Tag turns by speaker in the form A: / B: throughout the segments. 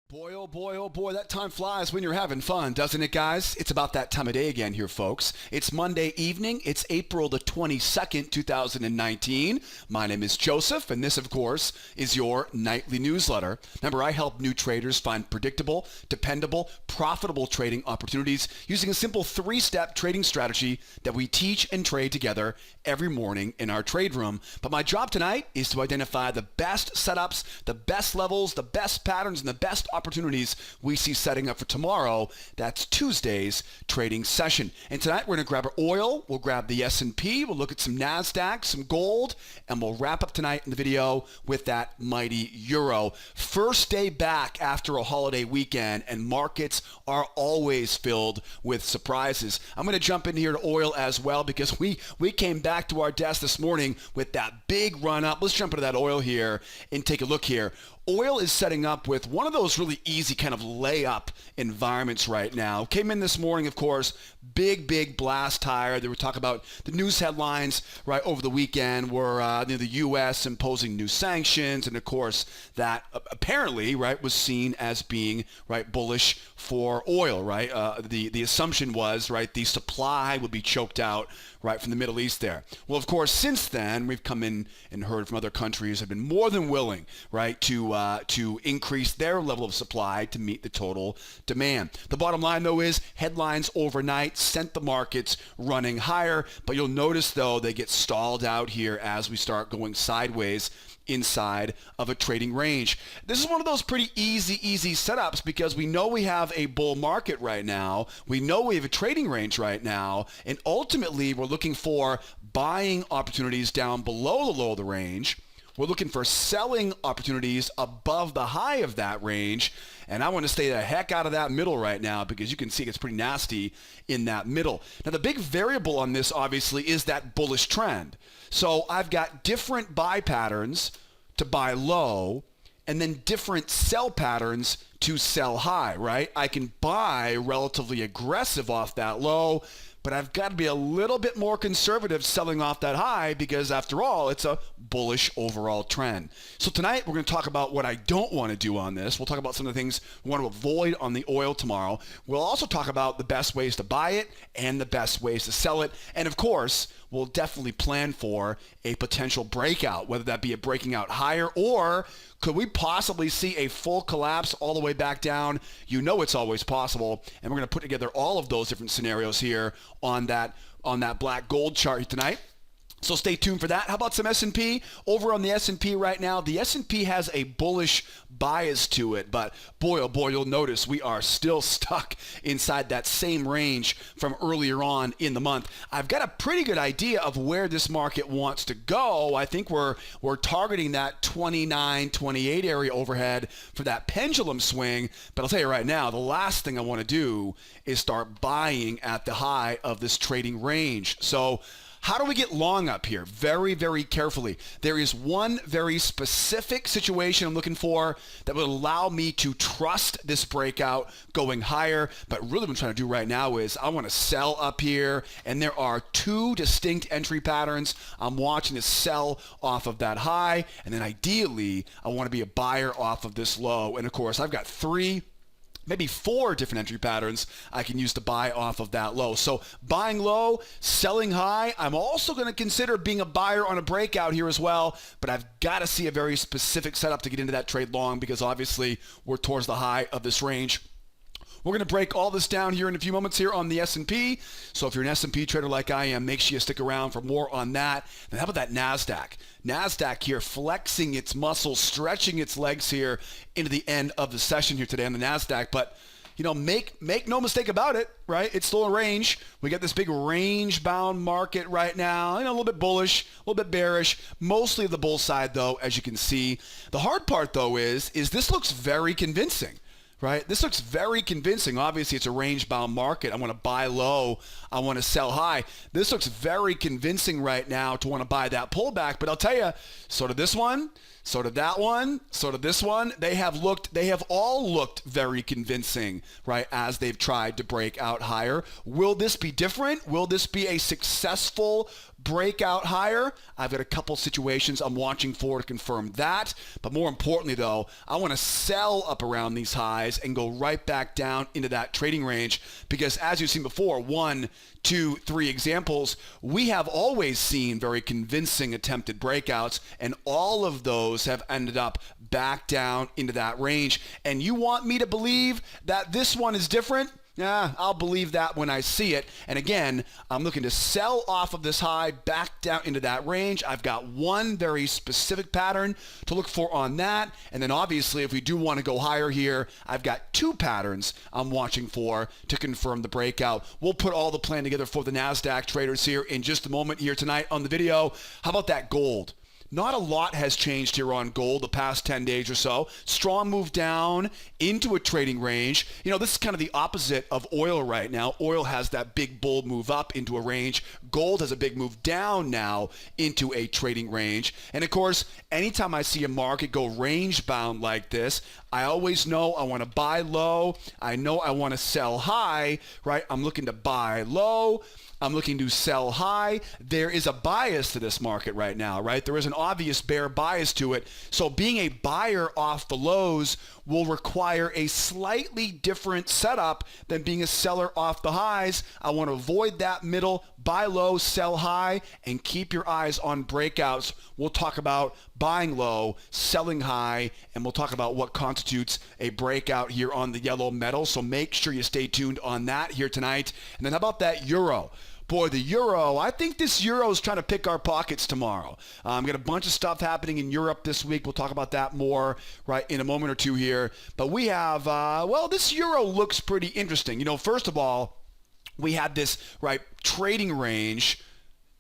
A: Boy, oh boy, that time flies when you're having fun, doesn't it, guys? It's about that time of day again here, folks. It's Monday evening. It's April the 22nd, 2019. My name is Joseph, and this, of course, is your nightly newsletter. Remember, I help new traders find predictable, dependable, profitable trading opportunities using a simple three-step trading strategy that we teach and trade together every morning in our trade room. But my job tonight is to identify the best setups, the best levels, the best patterns, and the best opportunities we see setting up for tomorrow. That's Tuesday's trading session. And tonight we're going to grab our oil, we'll grab the S&P, we'll look at some NASDAQ, some gold, and we'll wrap up tonight in the video with that mighty euro. First day back after a holiday weekend, and markets are always filled with surprises. I'm going to jump in here to oil as well because we came back to our desk this morning with that big run up. Let's jump into that oil here and take a look here. Oil is setting up with one of those really easy kind of layup environments right now. Came in this morning, of course, big blast higher. They were talking about the news headlines right over the weekend were the U.S. imposing new sanctions, and of course that apparently right was seen as being right bullish for oil. Right, the assumption was right the supply would be choked out right from the Middle East there. Well, of course, since then we've come in and heard from other countries have been more than willing right to increase their level of supply to meet the total demand. The bottom line, though, is headlines overnight sent the markets running higher, but you'll notice, though, they get stalled out here as we start going sideways inside of a trading range. This is one of those pretty easy setups because we know we have a bull market right now. We know we have a trading range right now, and ultimately we're looking for buying opportunities down below the low of the range. We're looking for selling opportunities above the high of that range, and I want to stay the heck out of that middle right now because you can see it's pretty nasty in that middle. Now, the big variable on this, obviously, is that bullish trend. So I've got different buy patterns to buy low and then different sell patterns to sell high, right? I can buy relatively aggressive off that low, but I've got to be a little bit more conservative selling off that high because, after all, it's a bullish overall trend. So tonight, we're going to talk about what I don't want to do on this. We'll talk about some of the things we want to avoid on the oil tomorrow. We'll also talk about the best ways to buy it and the best ways to sell it. And, of course, we'll definitely plan for a potential breakout, whether that be a breaking out higher or could we possibly see a full collapse all the way back down? You know it's always possible, and we're going to put together all of those different scenarios here on that black gold chart tonight. So stay tuned for that. How about some S&P? Over on the S&P right now, the S&P has a bullish bias to it, but boy, oh boy, you'll notice we are still stuck inside that same range from earlier on in the month. I've got a pretty good idea of where this market wants to go. I think we're targeting that 29, 28 area overhead for that pendulum swing, but I'll tell you right now, the last thing I want to do is start buying at the high of this trading range. So how do we get long up here? Very carefully. There is one very specific situation I'm looking for that will allow me to trust this breakout going higher. But really what I'm trying to do right now is I want to sell up here, and there are two distinct entry patterns. I'm watching to sell off of that high, and then ideally I want to be a buyer off of this low. And of course, I've got maybe four different entry patterns I can use to buy off of that low. So buying low, selling high. I'm also going to consider being a buyer on a breakout here as well, but I've got to see a very specific setup to get into that trade long because obviously we're towards the high of this range. We're going to break all this down here in a few moments here on the S&P. So if you're an S&P trader like I am, make sure you stick around for more on that. And how about that NASDAQ? NASDAQ here flexing its muscles, stretching its legs here into the end of the session here today on the NASDAQ. But, you know, make no mistake about it, right? It's still a range. We got this big range-bound market right now. You know, a little bit bullish, a little bit bearish. Mostly the bull side, though, as you can see. The hard part, though, is this looks very convincing. right? This looks very convincing. Obviously, it's a range-bound market. I want to buy low. I want to sell high. This looks very convincing right now to want to buy that pullback. But I'll tell you, sort of this one, sort of that one, sort of this one, they have all looked very convincing, right, as they've tried to break out higher. Will this be different? Will this be a successful breakout higher? I've got a couple situations I'm watching for to confirm that. But more importantly, though, I want to sell up around these highs and go right back down into that trading range because as you've seen before, 1, 2, 3 examples, we have always seen very convincing attempted breakouts, and all of those have ended up back down into that range. And you want me to believe that this one is different? Yeah, I'll believe that when I see it. And again, I'm looking to sell off of this high back down into that range. I've got one very specific pattern to look for on that. And then obviously, if we do want to go higher here, I've got 2 patterns I'm watching for to confirm the breakout. We'll put all the plan together for the NASDAQ traders here in just a moment here tonight on the video. How about that gold? Not a lot has changed here on gold the past 10 days or so. Strong move down into a trading range. You know, this is kind of the opposite of oil right now. Oil has that big bull move up into a range. Gold has a big move down now into a trading range. And of course, anytime I see a market go range bound like this, I always know I want to buy low. I know I want to sell high, right? I'm looking to buy low. I'm looking to sell high. There is a bias to this market right now, right? There is an obvious bear bias to it. So being a buyer off the lows will require a slightly different setup than being a seller off the highs. I want to avoid that middle, buy low, sell high, and keep your eyes on breakouts. We'll talk about buying low, selling high, and we'll talk about what constitutes a breakout here on the yellow metal. So make sure you stay tuned on that here tonight. And then how about that euro? Boy, the euro, I think this euro is trying to pick our pockets tomorrow. Got a bunch of stuff happening in Europe this week. We'll talk about that more right in a moment or two here. But we have, well, this euro looks pretty interesting. You know, first of all, we had this, right, trading range,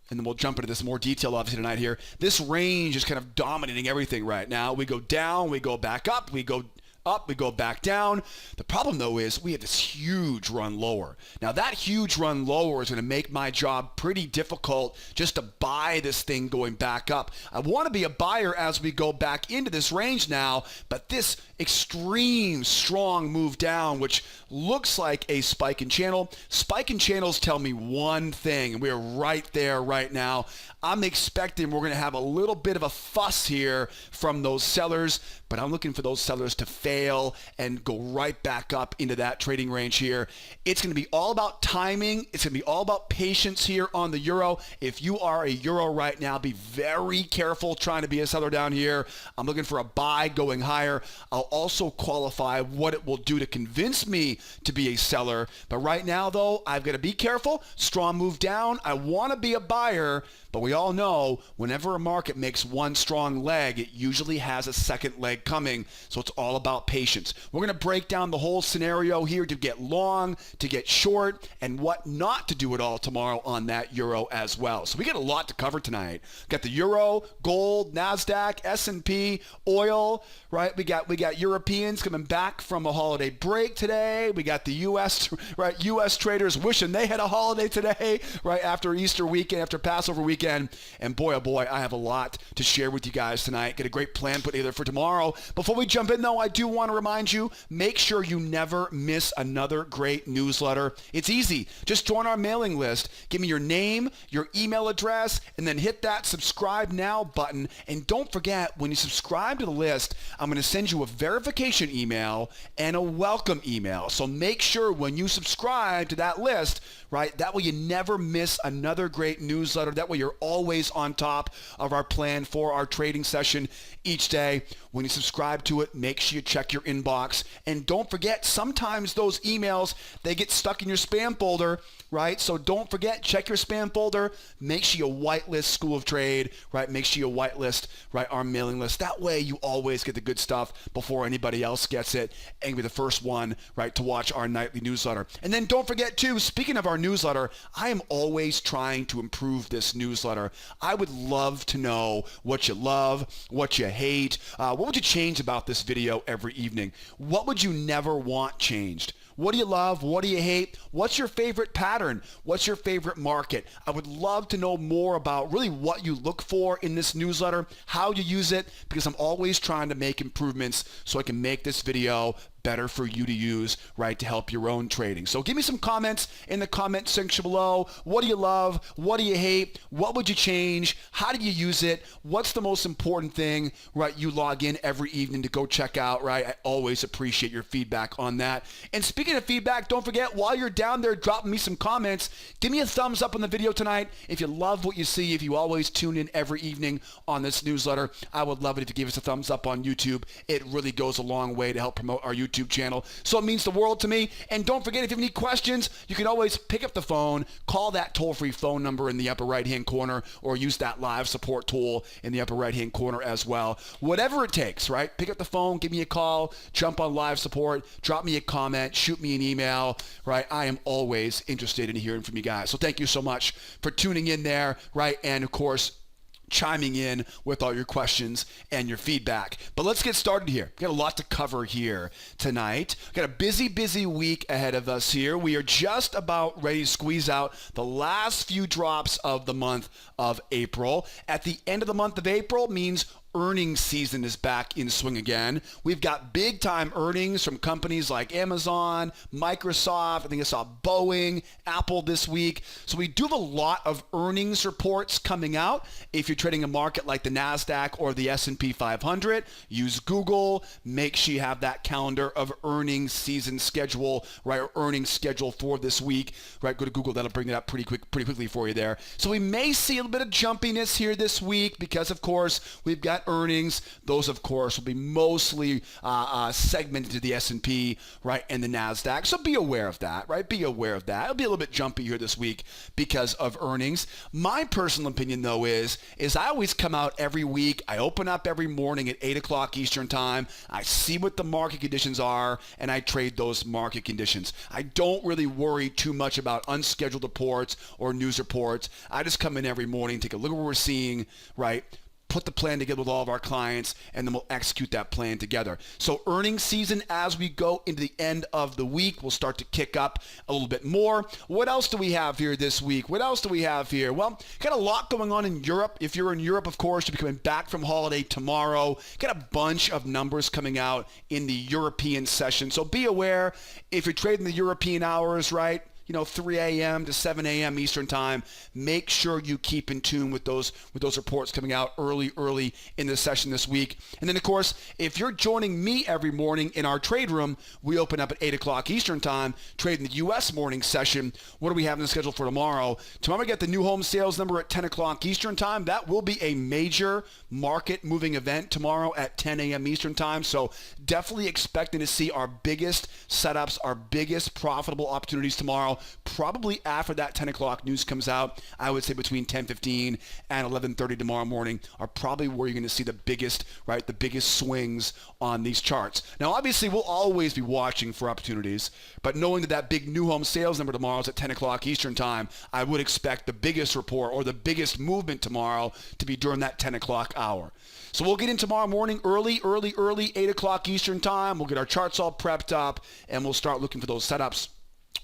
A: and then we'll jump into this more detail obviously tonight here. This range is kind of dominating everything right now. We go down, we go back up, we go up, we go back down. The problem though is we have this huge run lower. Now that huge run lower is going to make my job pretty difficult just to buy this thing going back up. I want to be a buyer as we go back into this range now, but this extreme strong move down, which looks like a spike in channel. Spike in channels tell me one thing, and we're right there right now. I'm expecting we're going to have a little bit of a fuss here from those sellers, but I'm looking for those sellers to fail and go right back up into that trading range here. It's going to be all about timing. It's going to be all about patience here on the euro. If you are a euro right now, be very careful trying to be a seller down here. I'm looking for a buy going higher. I'll also qualify what it will do to convince me to be a seller. But right now, though, I've got to be careful. Strong move down. I want to be a buyer, but we all know whenever a market makes one strong leg, it usually has a second leg coming. So it's all about patience. We're going to break down the whole scenario here to get long, to get short, and what not to do at all tomorrow on that euro as well. So we got a lot to cover tonight. Got the euro, gold, NASDAQ, S&P, oil, right? We got Europeans coming back from a holiday break today. We got the U.S., right? U.S. traders wishing they had a holiday today, right? After Easter weekend, after Passover weekend. And boy, oh boy, I have a lot to share with you guys tonight. Get a great plan put together for tomorrow. Before we jump in, though, I do want to remind you, make sure you never miss another great newsletter. It's easy. Just join our mailing list. Give me your name, your email address, and then hit that subscribe now button. And don't forget, when you subscribe to the list, I'm going to send you a verification email and a welcome email. So make sure when you subscribe to that list, right, that way you never miss another great newsletter. That way you're always on top of our plan for our trading session each day. When you subscribe to it, make sure you check your inbox. And don't forget, sometimes those emails, they get stuck in your spam folder, right? So don't forget, check your spam folder. Make sure you whitelist School of Trade, right? Make sure you whitelist, right, our mailing list. That way you always get the good stuff before anybody else gets it and be the first one, right, to watch our nightly newsletter. And then don't forget too, speaking of our newsletter, I am always trying to improve this newsletter. I would love to know what you love, what you hate, what would you change about this video every every evening. What would you never want changed? What do you love? What do you hate? What's your favorite pattern? What's your favorite market? I would love to know more about really what you look for in this newsletter, how you use it, because I'm always trying to make improvements so I can make this video better for you to use, right, to help your own trading. So give me some comments in the comment section below. What do you love? What do you hate? What would you change? How do you use it? What's the most important thing, right, you log in every evening to go check out, right? I always appreciate your feedback on that. And speaking of feedback, don't forget, while you're down there dropping me some comments, give me a thumbs up on the video tonight. If you love what you see, if you always tune in every evening on this newsletter, I would love it if you give us a thumbs up on YouTube. It really goes a long way to help promote our YouTube channel. So it means the world to me. And don't forget, if you have any questions, you can always pick up the phone, call that toll-free phone number in the upper right-hand corner, or use that live support tool in the upper right-hand corner as well. Whatever it takes, right? Pick up the phone, give me a call, jump on live support, drop me a comment, shoot me an email, right? I am always interested in hearing from you guys. So thank you so much for tuning in there, right? And of course, chiming in with all your questions and your feedback. But let's get started here. We've got a lot to cover here tonight. We've got a busy week ahead of us here. We are just about ready to squeeze out the last few drops of the month of April. At the end of the month of April means earnings season is back in swing again. We've got big time earnings from companies like Amazon, Microsoft, I think I saw Boeing, Apple this week. So we do have a lot of earnings reports coming out. If you're trading a market like the NASDAQ or the S&P 500, use Google. Make sure you have that calendar of earnings season schedule, right? Or earnings schedule for this week, right? Go to Google. That'll bring it up pretty quickly for you there. So we may see a little bit of jumpiness here this week because, of course, we've got earnings. Those, of course, will be mostly segmented to the S&P, right, and the NASDAQ. So be aware of that, right? Be aware of that. It'll be a little bit jumpy here this week because of earnings. My personal opinion, though, is I always come out every week. I open up every morning at 8 o'clock Eastern time. I see what the market conditions are, and I trade those market conditions. I don't really worry too much about unscheduled reports or news reports. I just come in every morning, take a look at what we're seeing, right? Put the plan together with all of our clients, and then we'll execute that plan together. So earnings season, as we go into the end of the week, will start to kick up a little bit more. What else do we have here this week? What else do we have here? Well, got a lot going on in Europe. If you're in Europe, of course, you'll be coming back from holiday tomorrow. Got a bunch of numbers coming out in the European session. So be aware, if you're trading the European hours, right? 3 a.m. to 7 a.m. Eastern time. Make sure you keep in tune with those reports coming out early in the session this week. And then, of course, if you're joining me every morning in our trade room, we open up at 8 o'clock Eastern time, trade in the U.S. morning session. What do we have in the schedule for tomorrow? Tomorrow we get the new home sales number at 10 o'clock Eastern time. That will be a major market moving event tomorrow at 10 a.m. Eastern time. So definitely expecting to see our biggest setups, our biggest profitable opportunities tomorrow. Probably after that 10 o'clock news comes out. I would say between 10:15 and 11:30 tomorrow morning are probably where you're going to see the biggest swings on these charts. Now, obviously, we'll always be watching for opportunities, but knowing that big new home sales number tomorrow is at 10 o'clock Eastern time, I would expect the biggest report or the biggest movement tomorrow to be during that 10 o'clock hour. So we'll get in tomorrow morning early, 8 o'clock Eastern time. We'll get our charts all prepped up, and we'll start looking for those setups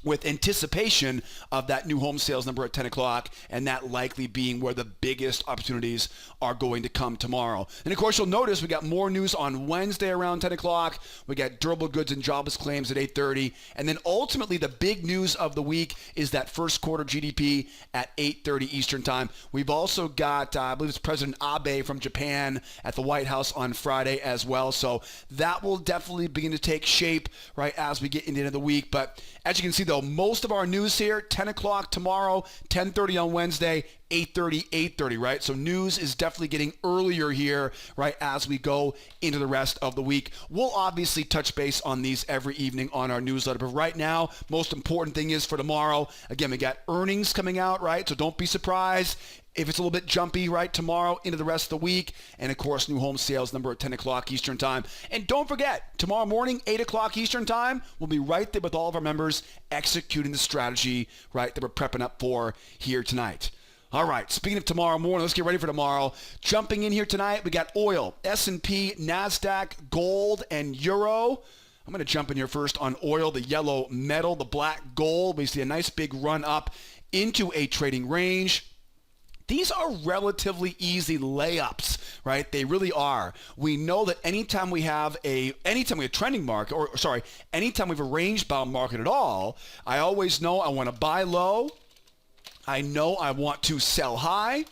A: with anticipation of that new home sales number at 10 o'clock, and that likely being where the biggest opportunities are going to come tomorrow. And of course, you'll notice we got more news on Wednesday around 10 o'clock. We got durable goods and jobless claims at 8:30. And then ultimately, the big news of the week is that first quarter GDP at 8:30 Eastern time. We've also got, I believe it's President Abe from Japan at the White House on Friday as well. So that will definitely begin to take shape, right, as we get into the end of the week. But as you can see, though, most of our news here, 10 o'clock tomorrow, 10:30 on Wednesday, 8:30, right? So news is definitely getting earlier here, right, as we go into the rest of the week. We'll obviously touch base on these every evening on our newsletter. But right now, most important thing is for tomorrow, again, we got earnings coming out, right? So don't be surprised if it's a little bit jumpy, right, tomorrow into the rest of the week. And, of course, new home sales number at 10 o'clock Eastern time. And don't forget, tomorrow morning, 8 o'clock Eastern time, we'll be right there with all of our members executing the strategy, right, that we're prepping up for here tonight. All right, speaking of tomorrow morning, let's get ready for tomorrow. Jumping in here tonight, we got oil, S&P, NASDAQ, gold, and euro. I'm going to jump in here first on oil, the yellow metal, the black gold. We see a nice big run up into a trading range. These are relatively easy layups, right? They really are. We know that anytime we have a trending market, anytime we have a range-bound market at all, I always know I want to buy low. I know I want to sell high.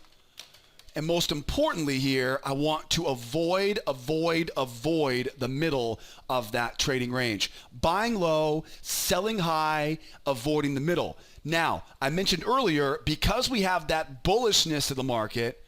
A: And most importantly here, I want to avoid the middle of that trading range. Buying low, selling high, avoiding the middle. Now, I mentioned earlier, because we have that bullishness of the market,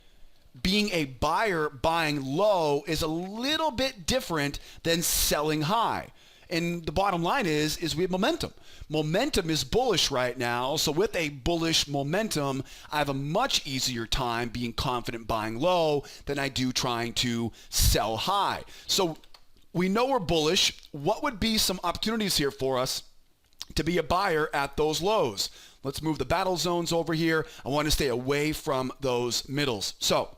A: being a buyer buying low is a little bit different than selling high. And the bottom line is we have momentum. Momentum is bullish right now. So with a bullish momentum, I have a much easier time being confident buying low than I do trying to sell high. So we know we're bullish. What would be some opportunities here for us to be a buyer at those lows? Let's move the battle zones over here. I want to stay away from those middles. So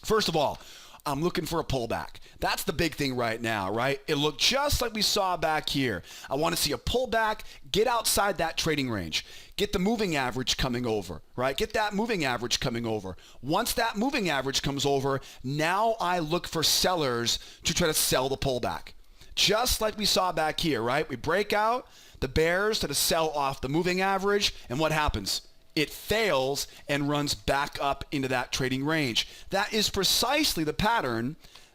A: first of all, I'm looking for a pullback. That's the big thing right now, right? It looked just like we saw back here. I want to see a pullback, get outside that trading range, get the moving average coming over, right? Get that moving average coming over. Once that moving average comes over, now I look for sellers to try to sell the pullback. Just like we saw back here, right? We break out, the bears try to sell off the moving average, and what happens? It fails and runs back up into that trading range. That is precisely the pattern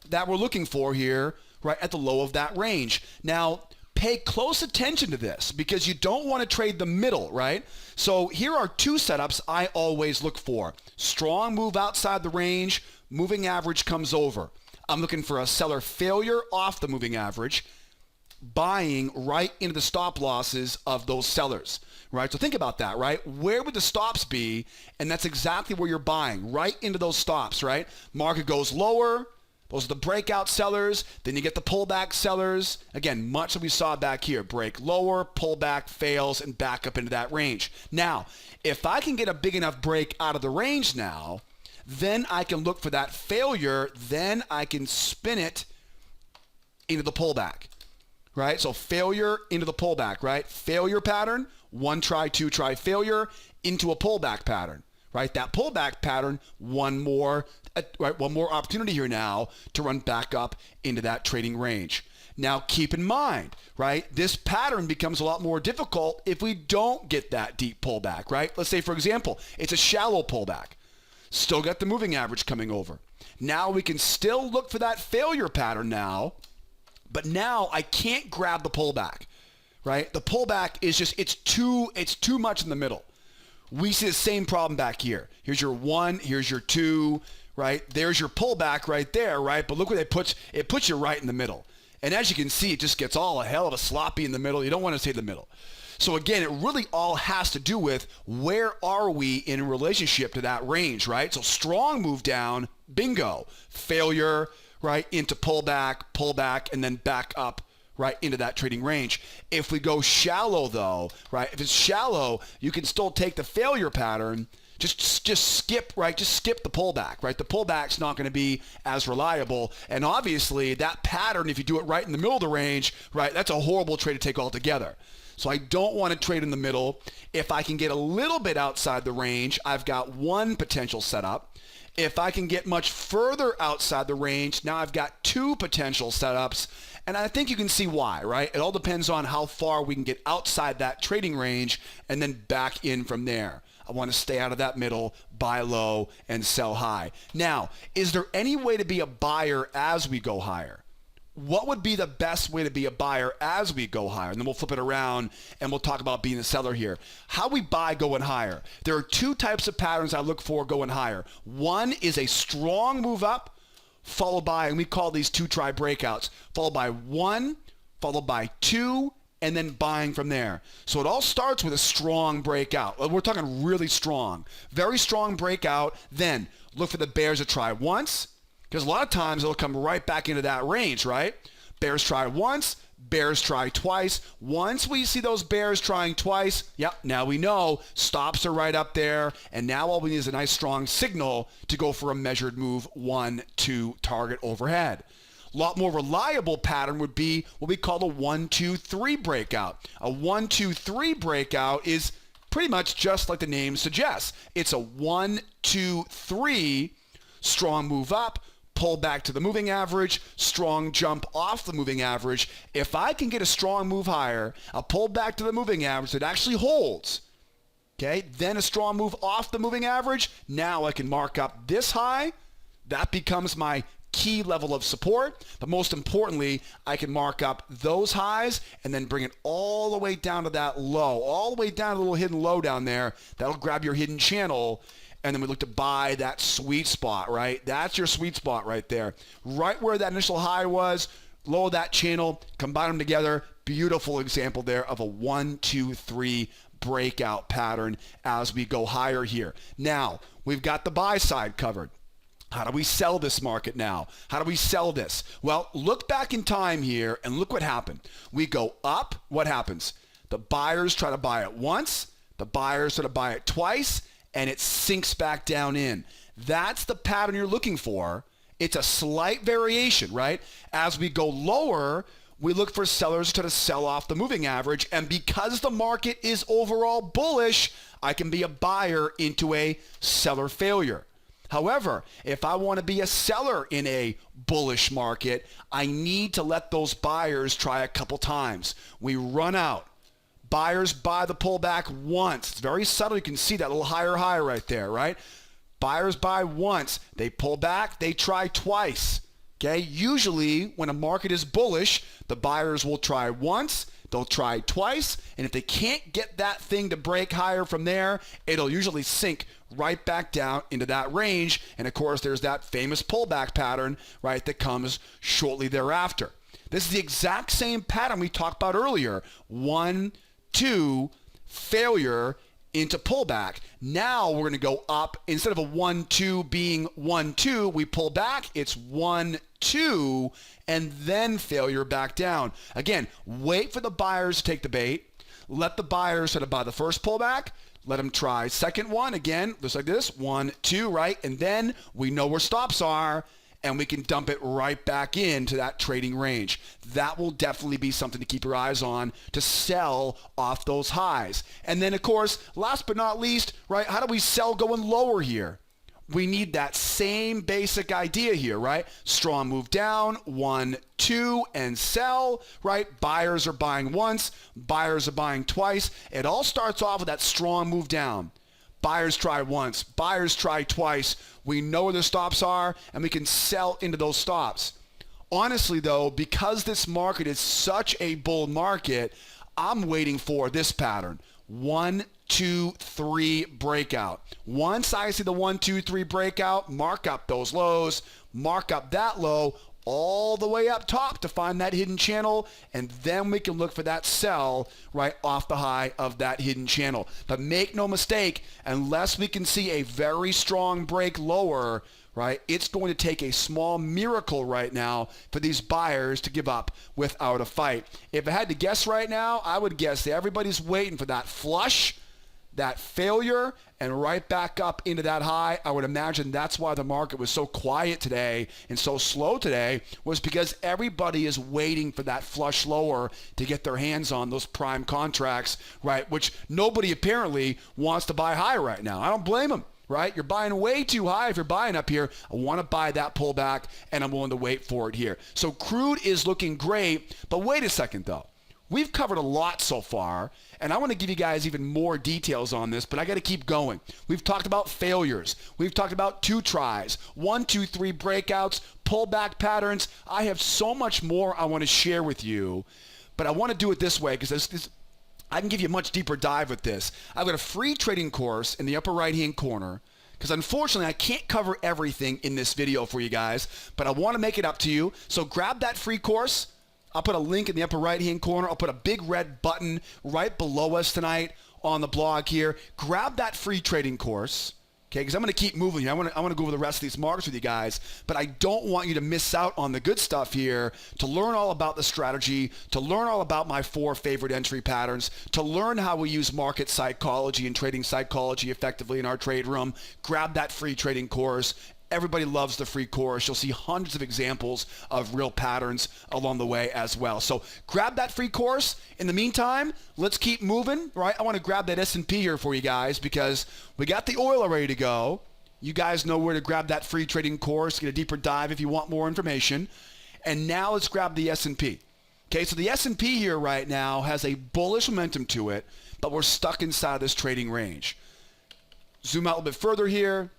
A: that we're looking for here, right at the low of that range. Now, pay close attention to this because you don't want to trade the middle, right? So here are two setups I always look for. Strong move outside the range, moving average comes over. I'm looking for a seller failure off the moving average, buying right into the stop losses of those sellers, right? So think about that, right? Where would the stops be? And that's exactly where you're buying, right into those stops, right? Market goes lower. Those are the breakout sellers. Then you get the pullback sellers. Again, much like we saw back here. Break lower, pullback, fails, and back up into that range. Now, if I can get a big enough break out of the range now, then I can look for that failure. Then I can spin it into the pullback, right? So failure into the pullback, right? Failure pattern, one try, two try, failure into a pullback pattern, right? That pullback pattern, one more opportunity here now to run back up into that trading range. Now keep in mind, right? This pattern becomes a lot more difficult if we don't get that deep pullback, right? Let's say, for example, it's a shallow pullback. Still got the moving average coming over. Now we can still look for that failure pattern now, but now I can't grab the pullback, right? The pullback is just, it's too much in the middle. We see the same problem back here. Here's your one, here's your two, right? There's your pullback right there, right? But look where it puts you right in the middle. And as you can see, it just gets all a hell of a sloppy in the middle. You don't want to stay in the middle. So again, it really all has to do with where are we in relationship to that range, right? So strong move down, bingo. Failure, right, into pullback, and then back up, right, into that trading range. If we go shallow though, right, if it's shallow, you can still take the failure pattern, just skip, right, just skip the pullback, right? The pullback's not going to be as reliable. And obviously that pattern, if you do it right in the middle of the range, right, that's a horrible trade to take altogether. So I don't want to trade in the middle. If I can get a little bit outside the range, I've got one potential setup. If I can get much further outside the range, now I've got two potential setups. And I think you can see why, right? It all depends on how far we can get outside that trading range and then back in from there. I want to stay out of that middle, buy low, and sell high. Now, is there any way to be a buyer as we go higher? What would be the best way to be a buyer as we go higher? And then we'll flip it around and we'll talk about being a seller here. How we buy going higher. There are two types of patterns I look for going higher. One is a strong move up, followed by, and we call these two try breakouts, followed by one, followed by two, and then buying from there. So it all starts with a strong breakout. We're talking really strong. Very strong breakout. Then look for the bears to try once, because a lot of times it'll come right back into that range, right? Bears try once, bears try twice. Once we see those bears trying twice, yep, now we know stops are right up there. And now all we need is a nice strong signal to go for a measured move 1, 2 target overhead. A lot more reliable pattern would be what we call the 1, 2, 3 breakout. A 1, 2, 3 breakout is pretty much just like the name suggests. It's a 1, 2, 3 strong move up, pull back to the moving average, strong jump off the moving average. If I can get a strong move higher, a pull back to the moving average that actually holds, okay, then a strong move off the moving average, now I can mark up this high. That becomes my key level of support. But most importantly, I can mark up those highs and then bring it all the way down to that low, all the way down to the little hidden low down there. That'll grab your hidden channel. And then we look to buy that sweet spot, right? That's your sweet spot right there. Right where that initial high was, low of that channel, combine them together. Beautiful example there of a 1, 2, 3 breakout pattern as we go higher here. Now, we've got the buy side covered. How do we sell this market now? How do we sell this? Well, look back in time here and look what happened. We go up, what happens? The buyers try to buy it once, the buyers try to buy it twice, and it sinks back down in. That's the pattern you're looking for. It's a slight variation, right? As we go lower, we look for sellers to try to sell off the moving average, and because the market is overall bullish, I can be a buyer into a seller failure. However, if I want to be a seller in a bullish market, I need to let those buyers try a couple times. We run out. Buyers buy the pullback once. It's very subtle. You can see that little higher high right there, right? Buyers buy once. They pull back. They try twice. Okay? Usually, when a market is bullish, the buyers will try once. They'll try twice. And if they can't get that thing to break higher from there, it'll usually sink right back down into that range. And of course, there's that famous pullback pattern, right, that comes shortly thereafter. This is the exact same pattern we talked about earlier. 1, 2, failure into pullback. Now we're going to go up. Instead of a 1, 2 being 1, 2, we pull back. It's 1, 2, and then failure back down. Again, wait for the buyers to take the bait. Let the buyers sort of buy the first pullback. Let them try second one. Again, just like this. 1, 2, right? And then we know where stops are, and we can dump it right back into that trading range. That will definitely be something to keep your eyes on to sell off those highs. And then, of course, last but not least, right, how do we sell going lower here? We need that same basic idea here, right? Strong move down, 1, 2, and sell, right? Buyers are buying once, buyers are buying twice. It all starts off with that strong move down. Buyers try once, buyers try twice. We know where the stops are, and we can sell into those stops. Honestly, though, because this market is such a bull market, I'm waiting for this pattern. 1, 2, 3 breakout. Once I see the 1, 2, 3 breakout, mark up those lows, mark up that low, all the way up top to find that hidden channel, and then we can look for that sell right off the high of that hidden channel. But make no mistake, unless we can see a very strong break lower, right, it's going to take a small miracle right now for these buyers to give up without a fight. If I had to guess right now, I would guess that everybody's waiting for that flush, that failure, and right back up into that high. I would imagine that's why the market was so quiet today and so slow today, was because everybody is waiting for that flush lower to get their hands on those prime contracts, right, which nobody apparently wants to buy high right now. I don't blame them, right? You're buying way too high if you're buying up here. I want to buy that pullback, and I'm willing to wait for it here. So crude is looking great, but wait a second, though. We've covered a lot so far, and I want to give you guys even more details on this, but I got to keep going. We've talked about failures. We've talked about 2 tries, 1, 2, 3 breakouts, pullback patterns. I have so much more I want to share with you, but I want to do it this way because I can give you a much deeper dive with this. I've got a free trading course in the upper right-hand corner, because unfortunately I can't cover everything in this video for you guys, but I want to make it up to you. So grab that free course. I'll put a link in the upper right-hand corner. I'll put a big red button right below us tonight on the blog here. Grab that free trading course, Okay, because I'm going to keep moving here. I want to go over the rest of these markets with you guys, but I don't want you to miss out on the good stuff here, to learn all about the strategy, to learn all about my 4 favorite entry patterns, to learn how we use market psychology and trading psychology effectively in our trade room. Grab that free trading course. Everybody loves the free course. You'll see hundreds of examples of real patterns along the way as well. So grab that free course. In the meantime, let's keep moving, right? I want to grab that S&P here for you guys because we got the oil ready to go. You guys know where to grab that free trading course, get a deeper dive if you want more information. And now let's grab the S&P. Okay, so the S&P here right now has a bullish momentum to it, but we're stuck inside this trading range. Zoom out a little bit further here.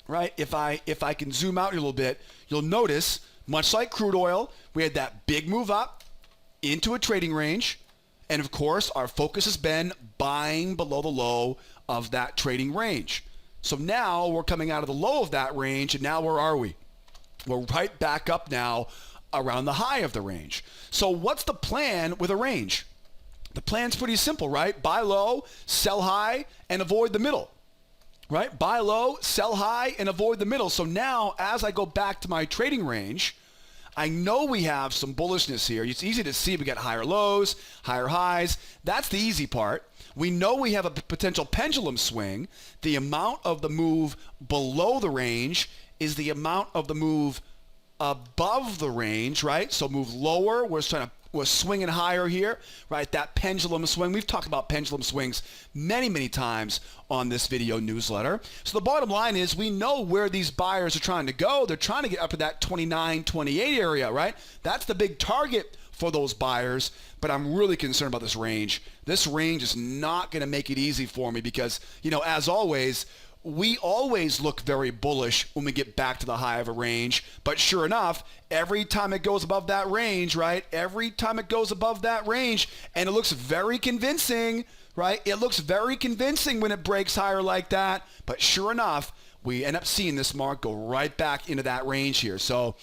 A: Right? If I can zoom out a little bit, you'll notice, much like crude oil, we had that big move up into a trading range. And of course, our focus has been buying below the low of that trading range. So now we're coming out of the low of that range, and now where are we? We're right back up now around the high of the range. So what's the plan with a range? The plan's pretty simple, right? Buy low, sell high, and avoid the middle. Right? Buy low, sell high, and avoid the middle. So now, as I go back to my trading range, I know we have some bullishness here. It's easy to see we got higher lows, higher highs. That's the easy part. We know we have a potential pendulum swing. The amount of the move below the range is the amount of the move above the range, right? So move lower, we're swinging higher here, right? That pendulum swing. We've talked about pendulum swings many, many times on this video newsletter. So the bottom line is we know where these buyers are trying to go. They're trying to get up to that 29, 28 area, right? That's the big target for those buyers, but I'm really concerned about this range. This range is not going to make it easy for me because, as always, we always look very bullish when we get back to the high of a range. But sure enough, every time it goes above that range, right? Every time it goes above that range, and it looks very convincing, right? It looks very convincing when it breaks higher like that. But sure enough, we end up seeing this mark go right back into that range here. So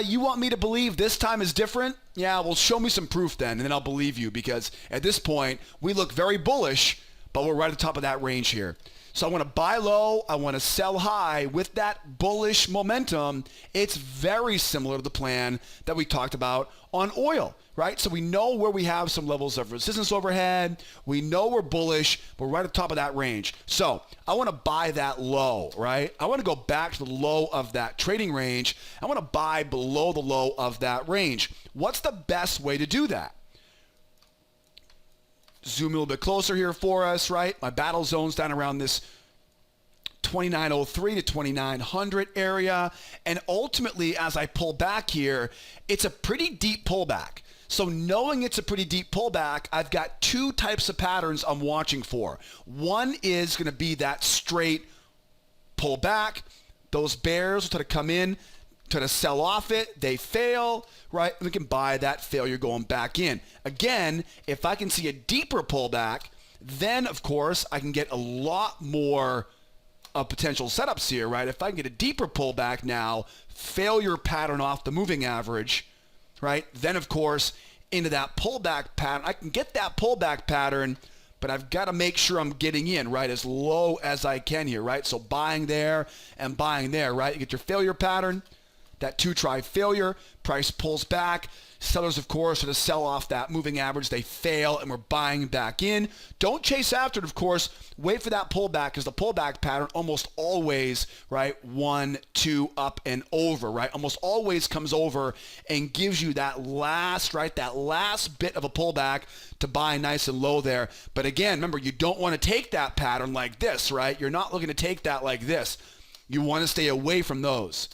A: you want me to believe this time is different? Yeah, well, show me some proof then, and then I'll believe you, because at this point, we look very bullish, but we're right at the top of that range here. So I want to buy low, I want to sell high with that bullish momentum. It's very similar to the plan that we talked about on oil, right? So we know where we have some levels of resistance overhead. We know we're bullish. We're right at the top of that range. So I want to buy that low, right? I want to go back to the low of that trading range. I want to buy below the low of that range. What's the best way to do that? Zoom a little bit closer here for us, right? My battle zone's down around this 2903 to 2900 area. And ultimately, as I pull back here, it's a pretty deep pullback. So knowing it's a pretty deep pullback, I've got 2 types of patterns I'm watching for. One is going to be that straight pullback. Those bears will try to come in, try to sell off it. They fail, right? We can buy that failure going back in. Again, if I can see a deeper pullback, then of course I can get a lot more potential setups here, right? If I can get a deeper pullback now, failure pattern off the moving average, right? Then of course into that pullback pattern, I can get that pullback pattern, but I've got to make sure I'm getting in, right, as low as I can here, right? So buying there and buying there, right? You get your failure pattern, that 2-try failure, price pulls back. Sellers, of course, are to sell off that moving average. They fail, and we're buying back in. Don't chase after it, of course. Wait for that pullback, because the pullback pattern almost always, right, 1, 2, up and over, right, almost always comes over and gives you that last, right, that last bit of a pullback to buy nice and low there. But again, remember, you don't want to take that pattern like this, right? You're not looking to take that like this. You want to stay away from those.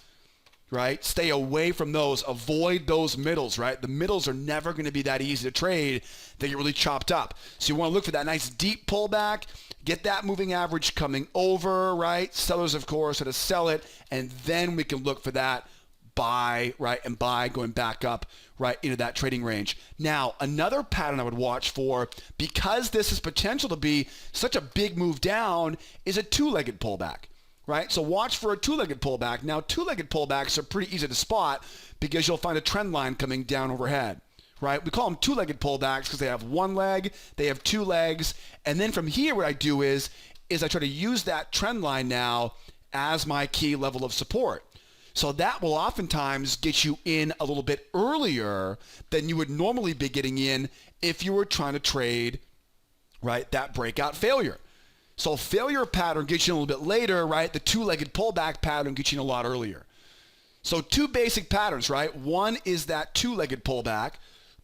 A: Right? Stay away from those. Avoid those middles, right? The middles are never going to be that easy to trade. They get really chopped up. So you want to look for that nice deep pullback, get that moving average coming over, right? Sellers, of course, are to sell it, and then we can look for that buy, right? And buy going back up, right, into that trading range. Now, another pattern I would watch for, because this has potential to be such a big move down, is a 2-legged pullback. Right? So watch for a 2-legged pullback. Now, 2-legged pullbacks are pretty easy to spot because you'll find a trend line coming down overhead. Right? We call them 2-legged pullbacks because they have 1 leg, they have 2 legs, and then from here what I do is is I try to use that trend line now as my key level of support. So that will oftentimes get you in a little bit earlier than you would normally be getting in if you were trying to trade, right, that breakout failure. So failure pattern gets you in a little bit later, right? The two-legged pullback pattern gets you in a lot earlier. So two basic patterns, right? One is that two-legged pullback,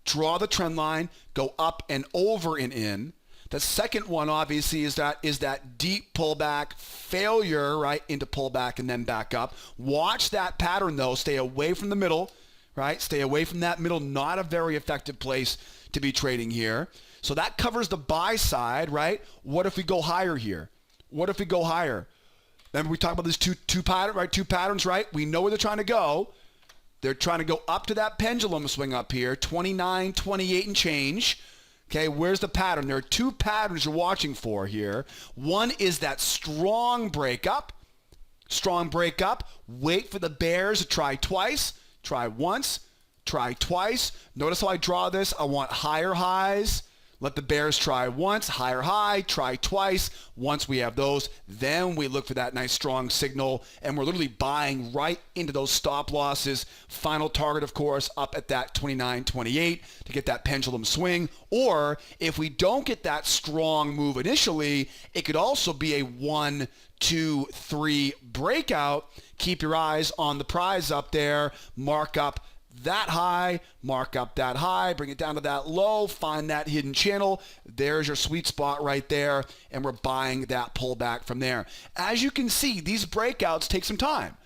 A: draw the trend line, go up and over and in. The second one, obviously, is that deep pullback failure, right, into pullback and then back up. Watch that pattern, though. Stay away from the middle, right? Stay away from that middle. Not a very effective place to be trading here. So that covers the buy side, right? What if we go higher here? What if we go higher? Remember we talked about these two patterns, right? We know where they're trying to go. They're trying to go up to that pendulum swing up here, 29, 28 and change. Okay, where's the pattern? There are two patterns you're watching for here. One is that strong breakup. Wait for the bears to try twice. Try once. Try twice. Notice how I draw this. I want higher highs. Let the bears try once, higher high, try twice. Once we have those, then we look for that nice strong signal, and we're literally buying right into those stop losses. Final target, of course, up at that 29.28 to get that pendulum swing. Or if we don't get that strong move initially, it could also be a 1, 2, 3 breakout. Keep your eyes on the prize up there. Mark up that high, mark up that high, bring it down to that low, find that hidden channel. There's your sweet spot right there, and we're buying that pullback from there. As you can see, these breakouts take some time,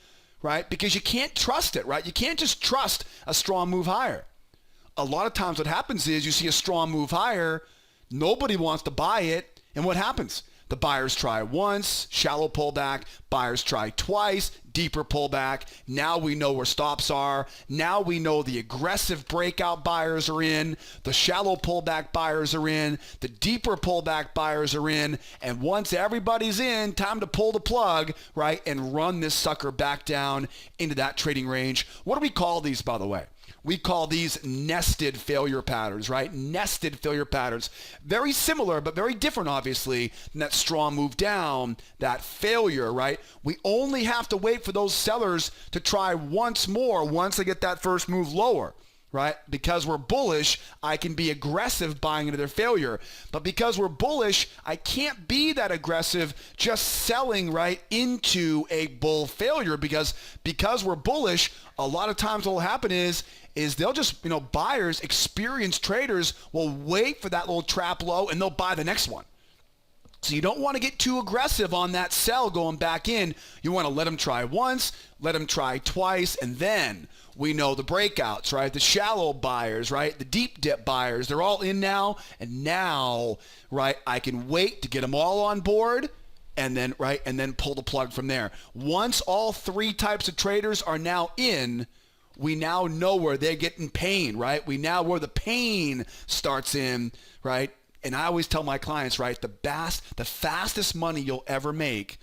A: right? Because you can't trust it, right? You can't just trust a strong move higher. A lot of times what happens is you see a strong move higher, nobody wants to buy it, and what happens? The buyers try once, shallow pullback. Buyers try twice, deeper pullback. Now we know where stops are. Now we know the aggressive breakout buyers are in. The shallow pullback buyers are in. The deeper pullback buyers are in. And once everybody's in, time to pull the plug, right, and run this sucker back down into that trading range. What do we call these, by the way? We call these nested failure patterns, right? Nested failure patterns. Very similar, but very different, obviously, than that strong move down, that failure, right? We only have to wait for those sellers to try once more once they get that first move lower, right? Because we're bullish, I can be aggressive buying into their failure. But because we're bullish, I can't be that aggressive just selling right into a bull failure because we're bullish, a lot of times what will happen is they'll just, buyers, experienced traders will wait for that little trap low and they'll buy the next one. So you don't want to get too aggressive on that sell going back in. You want to let them try once, let them try twice, and then we know the breakouts, right? The shallow buyers, right? The deep dip buyers, they're all in now. And now, right, I can wait to get them all on board and then, right, and then pull the plug from there. Once all three types of traders are now in, we now know where they're getting pain, right? We now where the pain starts in, right? And I always tell my clients, right, the fastest money you'll ever make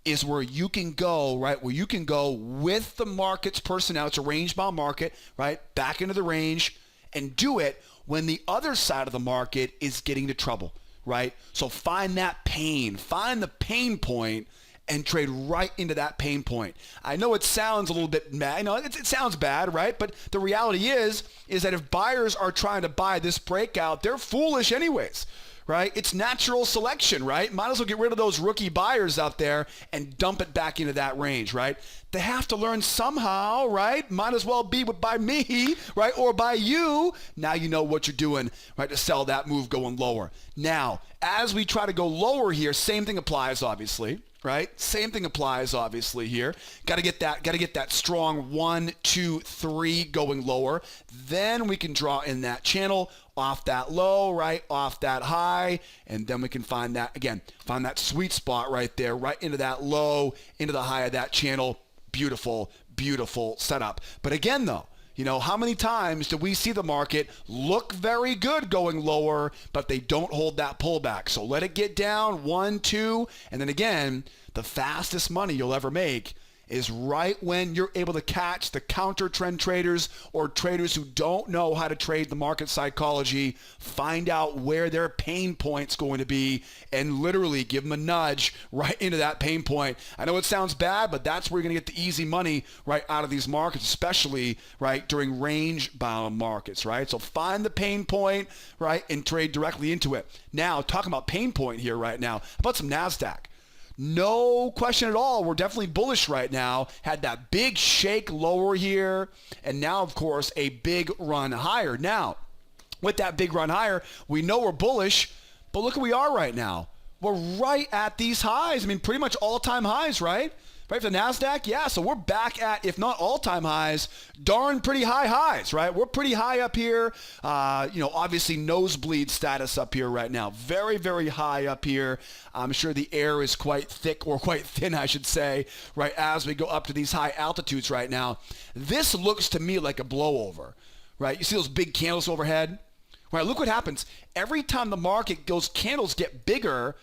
A: is where you can go, right, where you can go with the market's personnel. It's a range-bound market, right, back into the range, and do it when the other side of the market is getting into trouble, right? So find that pain, find the pain point, and trade right into that pain point. I know it sounds a little bit mad. It sounds bad, right? But the reality is that if buyers are trying to buy this breakout, they're foolish anyways, right? It's natural selection, right? Might as well get rid of those rookie buyers out there and dump it back into that range, right? They have to learn somehow, right? Might as well be by me, right? Or by you. Now you know what you're doing, right, to sell that move going lower. Now, as we try to go lower here, same thing applies, obviously. Right? Same thing applies, obviously, here. Got to get that strong 1, 2, 3 going lower. Then we can draw in that channel off that low, right? Off that high. And then we can find that sweet spot right there, right into that low, into the high of that channel. Beautiful, beautiful setup. But again, though, how many times do we see the market look very good going lower, but they don't hold that pullback? So let it get down 1, 2, and then again, the fastest money you'll ever make is right when you're able to catch the counter trend traders or traders who don't know how to trade the market psychology, find out where their pain point's going to be, and literally give them a nudge right into that pain point. I know it sounds bad, but that's where you're going to get the easy money right out of these markets, especially right during range-bound markets, right? So find the pain point, right, and trade directly into it. Now, talking about pain point here right now, how about some NASDAQ? No question at all. We're definitely bullish right now. Had that big shake lower here, and now, of course, a big run higher. Now, with that big run higher, we know we're bullish, but look where we are right now. We're right at these highs. I mean, pretty much all-time highs, right? Right for the NASDAQ? Yeah, so we're back at, if not all-time highs, darn pretty high highs, right? We're pretty high up here. Obviously nosebleed status up here right now. Very, very high up here. I'm sure the air is quite thick, or quite thin, I should say, right, as we go up to these high altitudes right now. This looks to me like a blowover, right? You see those big candles overhead? Right, look what happens. Every time the market, those candles get bigger,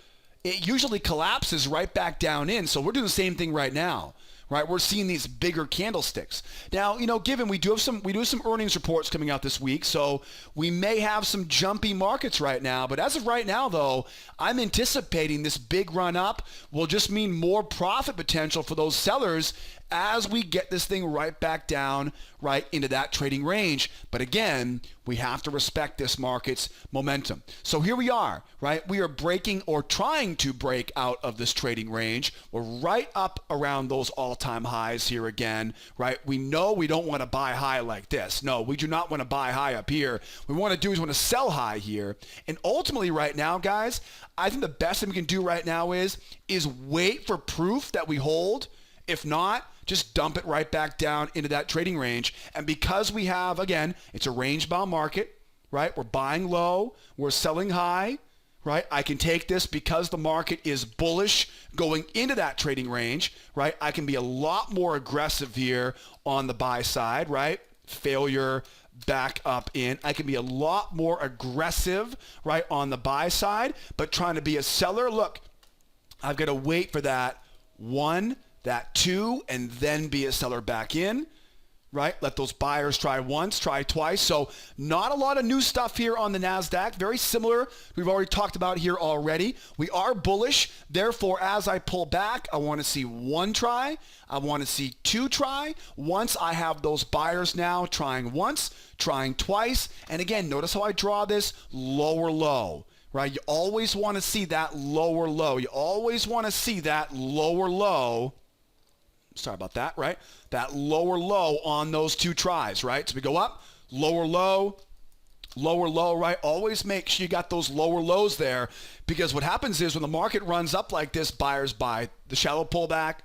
A: it usually collapses right back down in. So we're doing the same thing right now, right? We're seeing these bigger candlesticks. Now, given we do have some earnings reports coming out this week, so we may have some jumpy markets right now. But as of right now, though, I'm anticipating this big run up will just mean more profit potential for those sellers as we get this thing right back down, right into that trading range. But again, we have to respect this market's momentum. So here we are, right? We are breaking or trying to break out of this trading range. We're right up around those all-time highs here again, right? We know we don't want to buy high like this. No, we do not want to buy high up here. What we want to do is want to sell high here. And ultimately right now, guys, I think the best thing we can do right now is wait for proof that we hold. If not, just dump it right back down into that trading range. And because we have, again, it's a range-bound market, right? We're buying low, we're selling high, right? I can take this because the market is bullish going into that trading range, right? I can be a lot more aggressive here on the buy side, right? Failure, back up in. I can be a lot more aggressive, right, on the buy side, but trying to be a seller, look, I've got to wait for that one, that two, and then be a seller back in, right? Let those buyers try once, try twice. So not a lot of new stuff here on the NASDAQ. Very similar. We've already talked about here already. We are bullish. Therefore, as I pull back, I want to see one try. I want to see two try. Once I have those buyers now trying once, trying twice. And again, notice how I draw this lower low. Right? You always want to see that lower low. You always want to see that lower low. Sorry about that, right? That lower low on those two tries, right? So we go up, lower low, right? Always make sure you got those lower lows there, because what happens is when the market runs up like this, buyers buy the shallow pullback,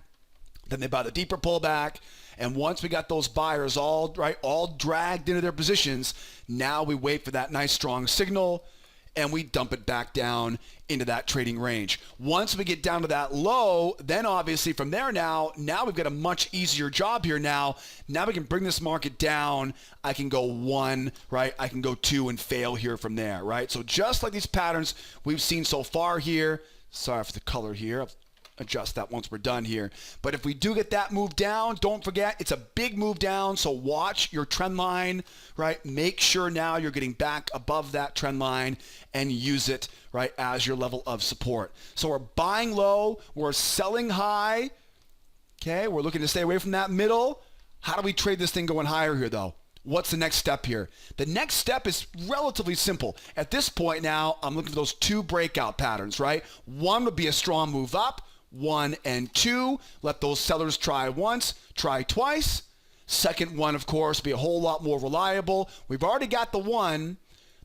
A: then they buy the deeper pullback. And once we got those buyers all dragged into their positions, now we wait for that nice strong signal, and we dump it back down into that trading range. Once we get down to that low, then obviously from there now we've got a much easier job here now. Now we can bring this market down. I can go one, right? I can go two and fail here from there, right? So just like these patterns we've seen so far here, sorry for the color here. I'll adjust that once we're done here. But if we do get that move down, don't forget it's a big move down. So watch your trend line, right? Make sure now you're getting back above that trend line and use it, right, as your level of support. So we're buying low, we're selling high. Okay, we're looking to stay away from that middle. How do we trade this thing going higher here though? What's the next step here? The next step is relatively simple. At this point now, I'm looking for those two breakout patterns, right? One would be a strong move up, 1 and 2. Let those sellers try once, try twice. Second one, of course, be a whole lot more reliable. We've already got the 1,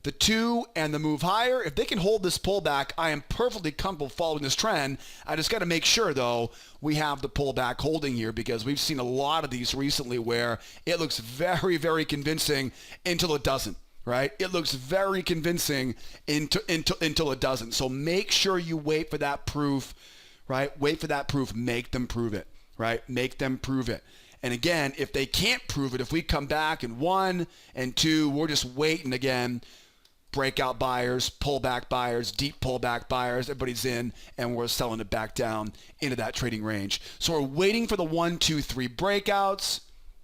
A: the 2, and the move higher. If they can hold this pullback, I am perfectly comfortable following this trend. I just got to make sure, though, we have the pullback holding here, because we've seen a lot of these recently where it looks very, very convincing until it doesn't. Right? It looks very convincing until it doesn't. So make sure you wait for that proof. Right? Wait for that proof. Make them prove it. Right? Make them prove it. And again, if they can't prove it, if we come back in 1 and 2, we're just waiting again. breakout buyers, pullback buyers, deep pullback buyers, everybody's in, and we're selling it back down into that trading range. So we're waiting for the 1, 2, 3 breakouts.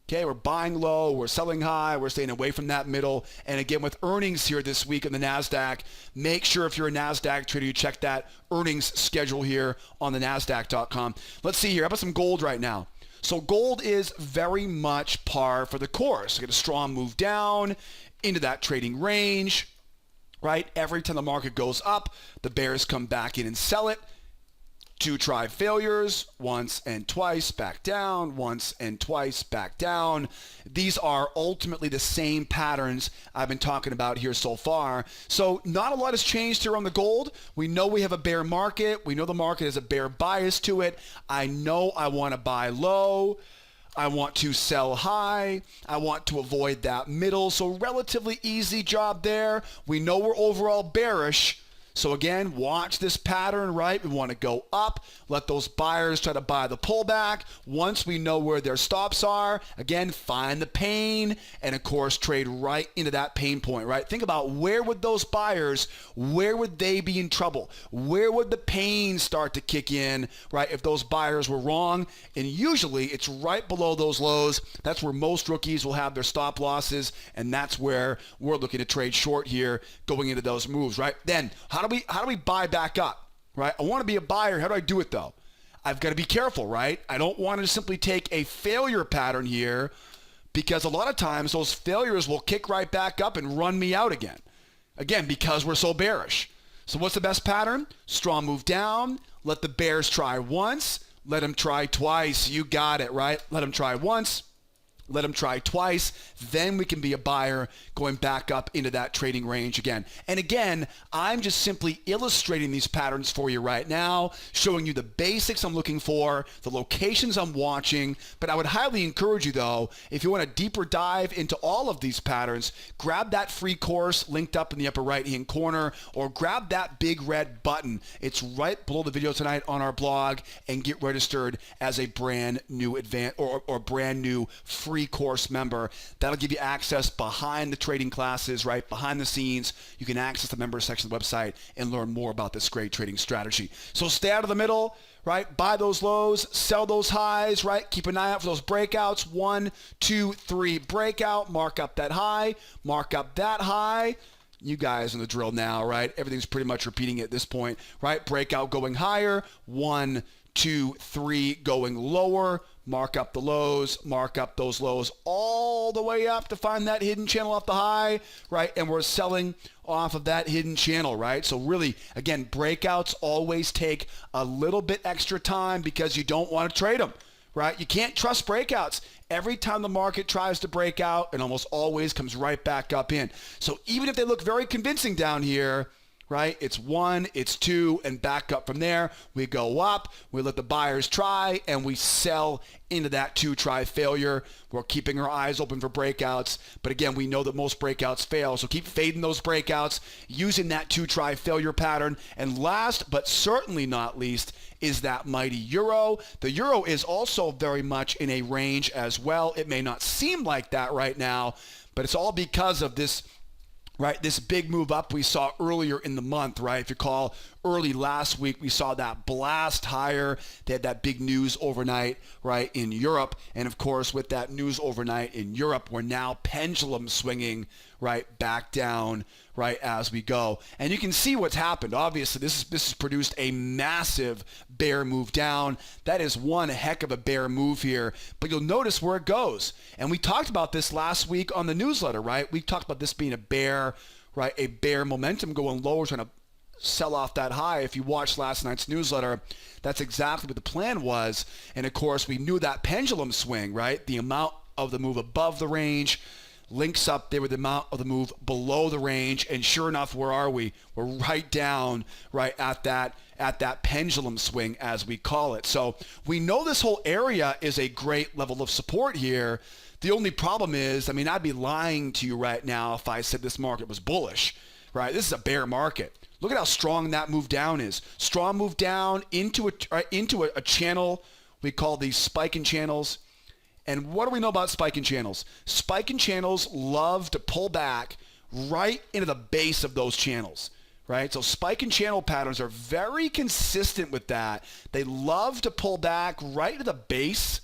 A: Okay, we're buying low, we're selling high, we're staying away from that middle. And again, with earnings here this week in the NASDAQ, make sure if you're a NASDAQ trader, you check that earnings schedule here on the NASDAQ.com. Let's see here. How about some gold right now? So gold is very much par for the course. Get a strong move down into that trading range, right? Every time the market goes up, the bears come back in and sell it. 2 try failures, once and twice, back down, once and twice, back down. These are ultimately the same patterns I've been talking about here so far. So not a lot has changed here on the gold. We know we have a bear market. We know the market has a bear bias to it. I know I want to buy low. I want to sell high. I want to avoid that middle. So relatively easy job there. We know we're overall bearish. So again, watch this pattern, right? We want to go up, let those buyers try to buy the pullback. Once we know where their stops are, again, find the pain and of course trade right into that pain point, right? Think about where would those buyers, where would they be in trouble? Where would the pain start to kick in, right? If those buyers were wrong, and usually it's right below those lows. That's where most rookies will have their stop losses, and that's where we're looking to trade short here going into those moves, right? Then how do we buy back up, right? I want to be a buyer. How do I do it though? I've got to be careful, right? I don't want to simply take a failure pattern here because a lot of times those failures will kick right back up and run me out again. Again, because we're so bearish. So what's the best pattern? Strong move down. Let the bears try once. Let them try twice. You got it, right? Let them try once. Let them try twice, then we can be a buyer going back up into that trading range again. And again, I'm just simply illustrating these patterns for you right now, showing you the basics I'm looking for, the locations I'm watching. But I would highly encourage you though, if you want a deeper dive into all of these patterns, grab that free course linked up in the upper right hand corner, or grab that big red button. It's right below the video tonight on our blog, and get registered as a brand new or brand new free course member. That'll give you access behind the trading classes, right? Behind the scenes. You can access the members section of the website and learn more about this great trading strategy. So stay out of the middle, right? Buy those lows, sell those highs, right? Keep an eye out for those breakouts. 1, 2, 3 breakout. Mark up that high. Mark up that high. You guys in the drill now, right? Everything's pretty much repeating at this point, right? Breakout going higher. 1, 2, 3 going lower. Mark up the lows, mark up those lows all the way up to find that hidden channel off the high, right? And we're selling off of that hidden channel, right? So really, again, breakouts always take a little bit extra time because you don't want to trade them, right? You can't trust breakouts. Every time the market tries to break out, it almost always comes right back up in. So even if they look very convincing down here, right? It's 1, it's 2, and back up from there. We go up, we let the buyers try, and we sell into that 2 try failure. We're keeping our eyes open for breakouts. But again, we know that most breakouts fail. So keep fading those breakouts, using that 2 try failure pattern. And last, but certainly not least, is that mighty euro. The euro is also very much in a range as well. It may not seem like that right now, but it's all because of this, right? This big move up we saw earlier in the month, right? If you recall, early last week, we saw that blast higher. They had that big news overnight, right, in Europe. And of course, with that news overnight in Europe, we're now pendulum swinging, right, back down, right, as we go. And you can see what's happened. Obviously, this has produced a massive bear move down. That is one heck of a bear move here. But you'll notice where it goes. And we talked about this last week on the newsletter, right? We talked about this being a bear, right, a bear momentum going lower, trying to sell off that high. If you watched last night's newsletter, that's exactly what the plan was. And of course, we knew that pendulum swing, right? The amount of the move above the range links up there with the amount of the move below the range. And sure enough, where are we? We're right down, right at that pendulum swing, as we call it. So we know this whole area is a great level of support here. The only problem is, I mean, I'd be lying to you right now if I said this market was bullish, right? This is a bear market. Look at how strong that move down is. Strong move down into a channel. We call these spiking channels. And what do we know about spiking channels? Spiking channels love to pull back right into the base of those channels. Right? So spike and channel patterns are very consistent with that. They love to pull back right to the base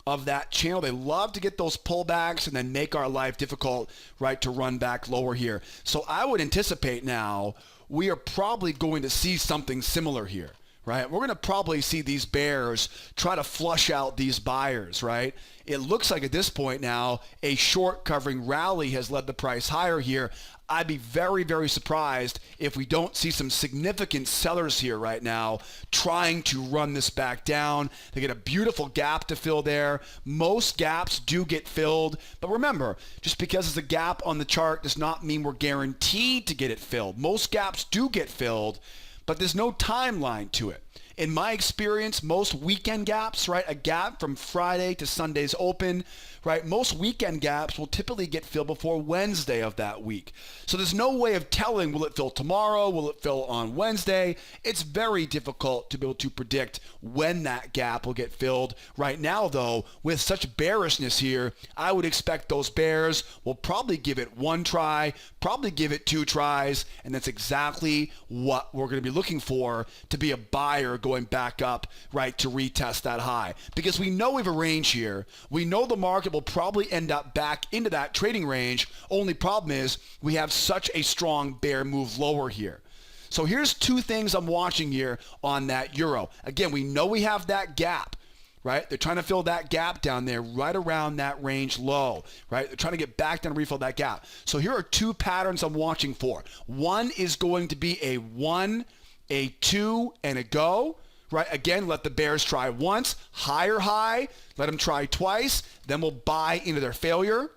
A: of that channel. They love to get those pullbacks and then make our life difficult, right, to run back lower here. So I would anticipate now we are probably going to see something similar here. Right? We're going to probably see these bears try to flush out these buyers, right? It looks like at this point now a short covering rally has led the price higher here. I'd be very, very surprised if we don't see some significant sellers here right now trying to run this back down. They get a beautiful gap to fill there. Most gaps do get filled. But remember, just because it's a gap on the chart does not mean we're guaranteed to get it filled. Most gaps do get filled, but there's no timeline to it. In my experience, most weekend gaps, right, a gap from Friday to Sunday's open, right, most weekend gaps will typically get filled before Wednesday of that week. So there's no way of telling, will it fill tomorrow, will it fill on Wednesday? It's very difficult to be able to predict when that gap will get filled. Right now, though, with such bearishness here, I would expect those bears will probably give it one try, probably give it two tries, and that's exactly what we're going to be looking for to be a buyer going back up, right, to retest that high. Because we know we have a range here. We know the market will probably end up back into that trading range. Only problem is we have such a strong bear move lower here. So here's two things I'm watching here on that euro. Again, we know we have that gap, right? They're trying to fill that gap down there right around that range low, right? They're trying to get back down and refill that gap. So here are two patterns I'm watching for. One is going to be a 1, a 2, and a go, right? Again, let the bears try once, higher high, let them try twice, then we'll buy into their failure,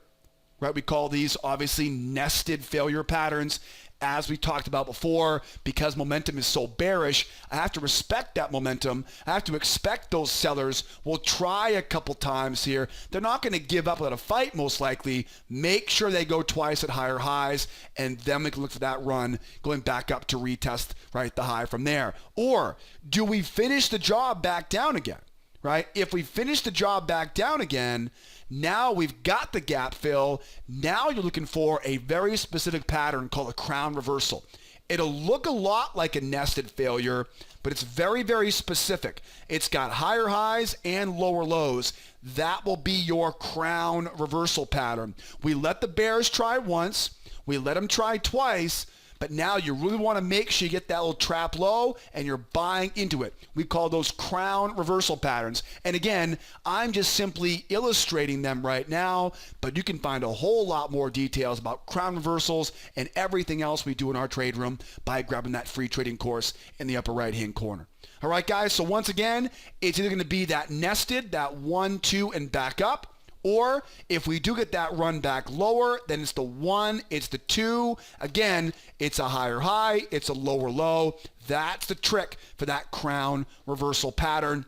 A: right? We call these obviously nested failure patterns. As we talked about before, because momentum is so bearish, I have to respect that momentum. I have to expect those sellers will try a couple times here. They're not going to give up without a fight, most likely. Make sure they go twice at higher highs, and then we can look for that run going back up to retest, right, the high from there. Or do we finish the job back down again, right? If we finish the job back down again, now we've got the gap fill. Now you're looking for a very specific pattern called a crown reversal. It'll look a lot like a nested failure, but it's very, very specific. It's got higher highs and lower lows. That will be your crown reversal pattern. We let the bears try once. We let them try twice. But now you really want to make sure you get that little trap low and you're buying into it. We call those crown reversal patterns. And again, I'm just simply illustrating them right now, but you can find a whole lot more details about crown reversals and everything else we do in our trade room by grabbing that free trading course in the upper right-hand corner. All right, guys, so once again, it's either going to be that nested, that 1, 2, and back up, or if we do get that run back lower, then it's the 1, it's the 2. Again, it's a higher high, it's a lower low. That's the trick for that crown reversal pattern.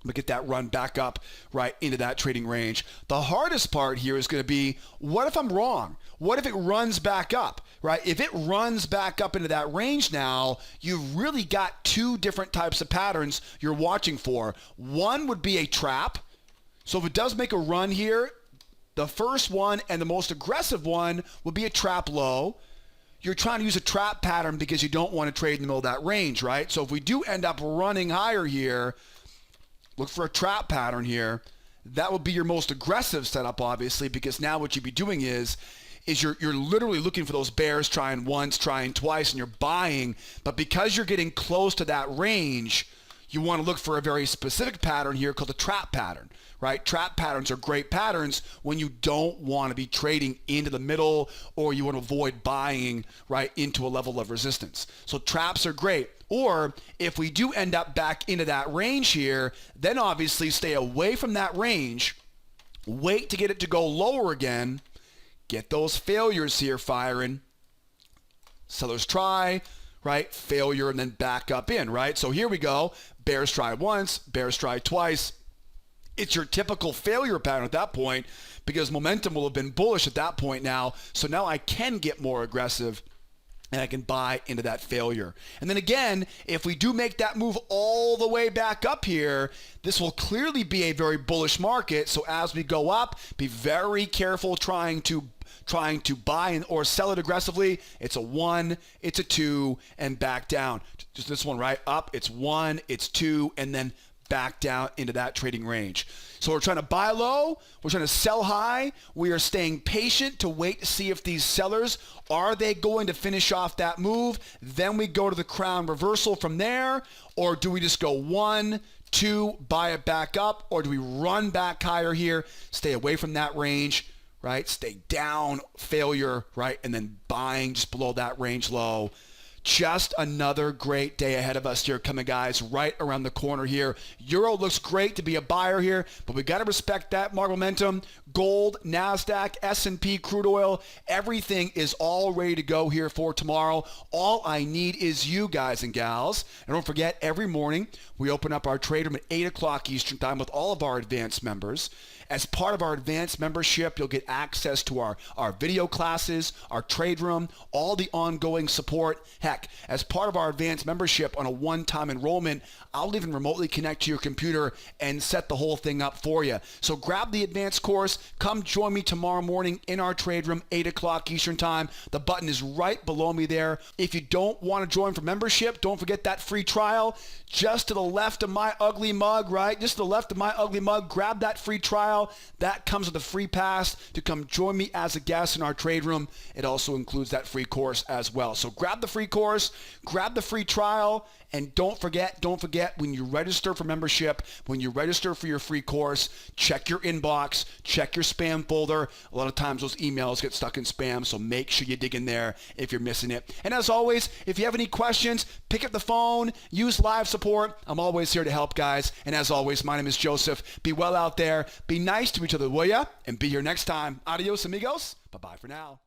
A: We get that run back up right into that trading range. The hardest part here is going to be, what if I'm wrong? What if it runs back up, right? If it runs back up into that range now, you've really got two different types of patterns you're watching for. One would be a trap. So if it does make a run here, the first one and the most aggressive one would be a trap low. You're trying to use a trap pattern because you don't want to trade in the middle of that range, right? So if we do end up running higher here, look for a trap pattern here. That would be your most aggressive setup, obviously, because now what you'd be doing is you're literally looking for those bears trying once, trying twice, and you're buying. But because you're getting close to that range, you want to look for a very specific pattern here called a trap pattern, right? Trap patterns are great patterns when you don't want to be trading into the middle or you want to avoid buying, right, into a level of resistance. So traps are great. Or if we do end up back into that range here, then obviously stay away from that range, wait to get it to go lower again, get those failures here firing. Sellers try, right? Failure and then back up in, right? So here we go. Bears try once, bears try twice. It's your typical failure pattern at that point because momentum will have been bullish at that point now. So now I can get more aggressive and I can buy into that failure. And then again, if we do make that move all the way back up here, this will clearly be a very bullish market. So as we go up, be very careful trying to trying to buy or sell it aggressively, it's a 1, it's a 2, and back down. Just this one, right? Up, it's 1, it's 2, and then back down into that trading range. So we're trying to buy low, we're trying to sell high. We are staying patient to wait to see if these sellers, are they going to finish off that move? Then we go to the crown reversal from there, or do we just go 1, 2, buy it back up, or do we run back higher here, stay away from that range, right? Stay down, failure, right? And then buying just below that range low. Just another great day ahead of us here coming, guys, right around the corner here. Euro looks great to be a buyer here, but we got to respect that market momentum. Gold, NASDAQ, S&P, crude oil, everything is all ready to go here for tomorrow. All I need is you guys and gals. And don't forget, every morning we open up our trade room at 8 o'clock Eastern time with all of our advanced members. As part of our advanced membership, you'll get access to our video classes, our trade room, all the ongoing support. Heck, as part of our advanced membership on a one-time enrollment, I'll even remotely connect to your computer and set the whole thing up for you. So grab the advanced course. Come join me tomorrow morning in our trade room, 8 o'clock Eastern time. The button is right below me there. If you don't want to join for membership, don't forget that free trial. Just to the left of my ugly mug, right? Just to the left of my ugly mug, grab that free trial. That comes with a free pass to come join me as a guest in our trade room. It also includes that free course as well. So grab the free course, grab the free trial, and don't forget, when you register for membership, when you register for your free course, check your inbox, check your spam folder. A lot of times those emails get stuck in spam, so make sure you dig in there if you're missing it. And as always, if you have any questions, pick up the phone, use live support. I'm always here to help, guys. And as always, my name is Joseph. Be well out there. Be nice to each other, will ya? And be here next time. Adios, amigos. Bye-bye for now.